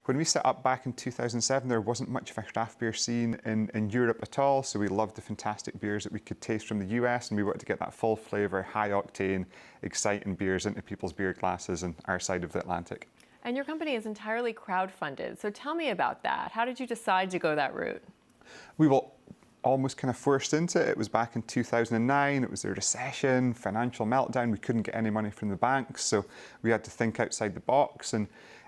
When we set up back in 2007, there wasn't much of a craft beer scene in Europe at all, so we loved the fantastic beers that we could taste from the US, and we wanted to get that full flavour, high octane, exciting beers into people's beer glasses on our side of the Atlantic. And your company is entirely crowdfunded, so tell me about that. How did you decide to go that route? We were almost kind of forced into it. It was back in 2009, it was a recession, financial meltdown, we couldn't get any money from the banks, so we had to think outside the box. And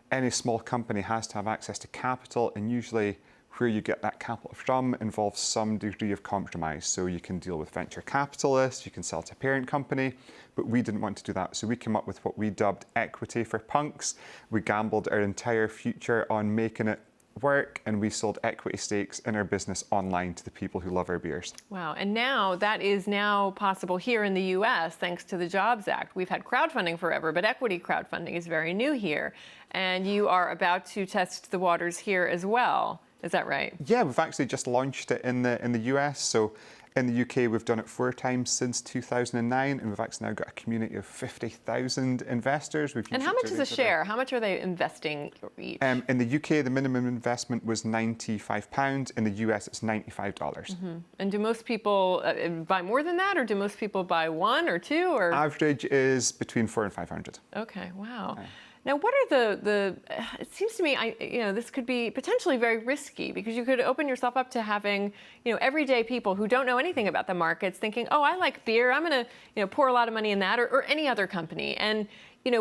any small company has to have access to capital, and usually where you get that capital from involves some degree of compromise. So you can deal with venture capitalists, you can sell to a parent company, but we didn't want to do that. So we came up with what we dubbed equity for punks. We gambled our entire future on making it work, and we sold equity stakes in our business online to the people who love our beers. Wow, and now that is now possible here in the US thanks to the Jobs Act. We've had crowdfunding forever, but equity crowdfunding is very new here. And you are about to test the waters here as well. Is that right? Yeah, we've actually just launched it in the US. So in the UK, we've done it 4 times since 2009, and we've actually now got a community of 50,000 investors. And how much is a share? How much are they investing each? In the UK, the minimum investment was £95. In the US, it's $95. Mm-hmm. And do most people buy more than that, or do most people buy 1 or 2? Or average is between 400 and 500. Okay, wow. Now, what are it seems to me, this could be potentially very risky, because you could open yourself up to having, everyday people who don't know anything about the markets thinking, oh, I like beer, I'm going to, pour a lot of money in that, or any other company. And,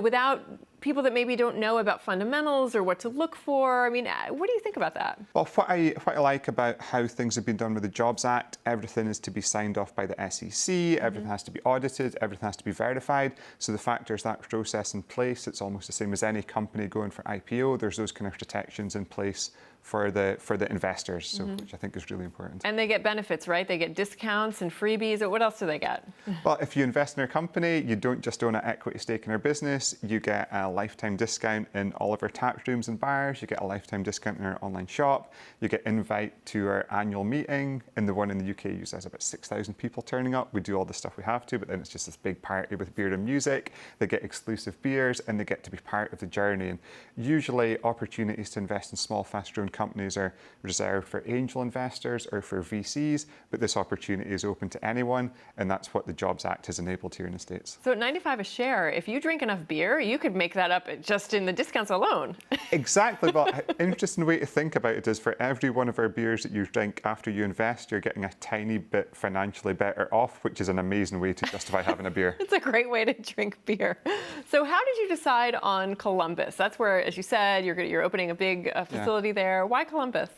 without people that maybe don't know about fundamentals or what to look for. I mean, what do you think about that? Well, what I like about how things have been done with the Jobs Act, everything is to be signed off by the SEC, everything has to be audited, everything has to be verified. So the fact there's that process in place, it's almost the same as any company going for IPO. There's those kind of protections in place for the investors, so, which I think is really important. And they get benefits, right? They get discounts and freebies. What else do they get? Well, if you invest in our company, you don't just own an equity stake in our business, you get a lifetime discount in all of our tap rooms and bars, you get a lifetime discount in our online shop, you get invite to our annual meeting, and the one in the UK usually has about 6,000 people turning up. We do all the stuff we have to, but then it's just this big party with beer and music. They get exclusive beers, and they get to be part of the journey. And usually opportunities to invest in small, fast-growing companies are reserved for angel investors or for VCs, but this opportunity is open to anyone, and that's what the Jobs Act has enabled here in the States. So at $95 a share, if you drink enough beer, you could make that up just in the discounts alone. Exactly. Well, an interesting way to think about it is for every one of our beers that you drink after you invest, you're getting a tiny bit financially better off, which is an amazing way to justify having a beer. It's a great way to drink beer. So how did you decide on Columbus? That's where, as you said, you're opening a big facility there. Why Columbus?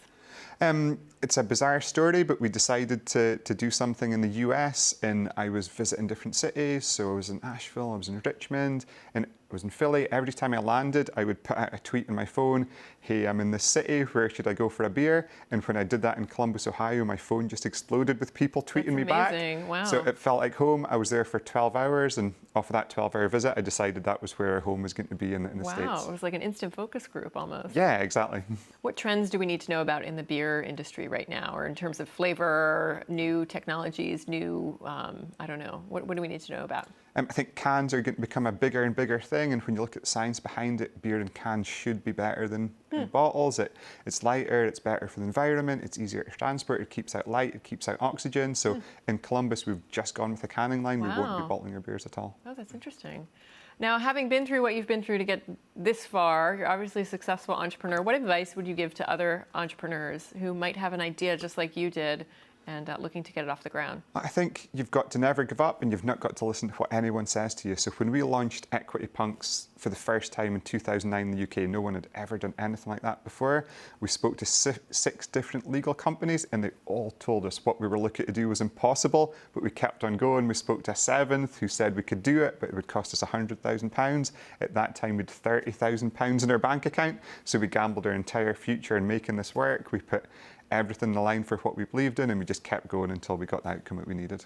It's a bizarre story, but we decided to do something in the US, and I was visiting different cities. So I was in Asheville, I was in Richmond, and I was in Philly. Every time I landed, I would put out a tweet on my phone, hey, I'm in this city, where should I go for a beer? And when I did that in Columbus, Ohio, my phone just exploded with people tweeting me back. Wow. So it felt like home. I was there for 12 hours, and off of that 12-hour visit, I decided that was where our home was going to be in the States. Wow, it was like an instant focus group almost. Yeah, exactly. What trends do we need to know about in the beer industry right now, or in terms of flavor, new technologies, new, I don't know, what do we need to know about? I think cans are going to become a bigger and bigger thing, and when you look at the science behind it, beer in cans should be better than bottles. It's lighter, it's better for the environment, it's easier to transport, it keeps out light, it keeps out oxygen. So in Columbus, we've just gone with the canning line. We won't be bottling our beers at all. Oh, that's interesting. Now, having been through what you've been through to get this far, you're obviously a successful entrepreneur. What advice would you give to other entrepreneurs who might have an idea just like you did and looking to get it off the ground? I think you've got to never give up, and you've not got to listen to what anyone says to you. So when we launched Equity Punks for the first time in 2009 in the UK, no one had ever done anything like that before. We spoke to 6 different legal companies, and they all told us what we were looking to do was impossible, but we kept on going. We spoke to a 7th who said we could do it, but it would cost us £100,000. At that time, we had £30,000 in our bank account, so we gambled our entire future in making this work. We put everything in the line for what we believed in, and we just kept going until we got the outcome that we needed.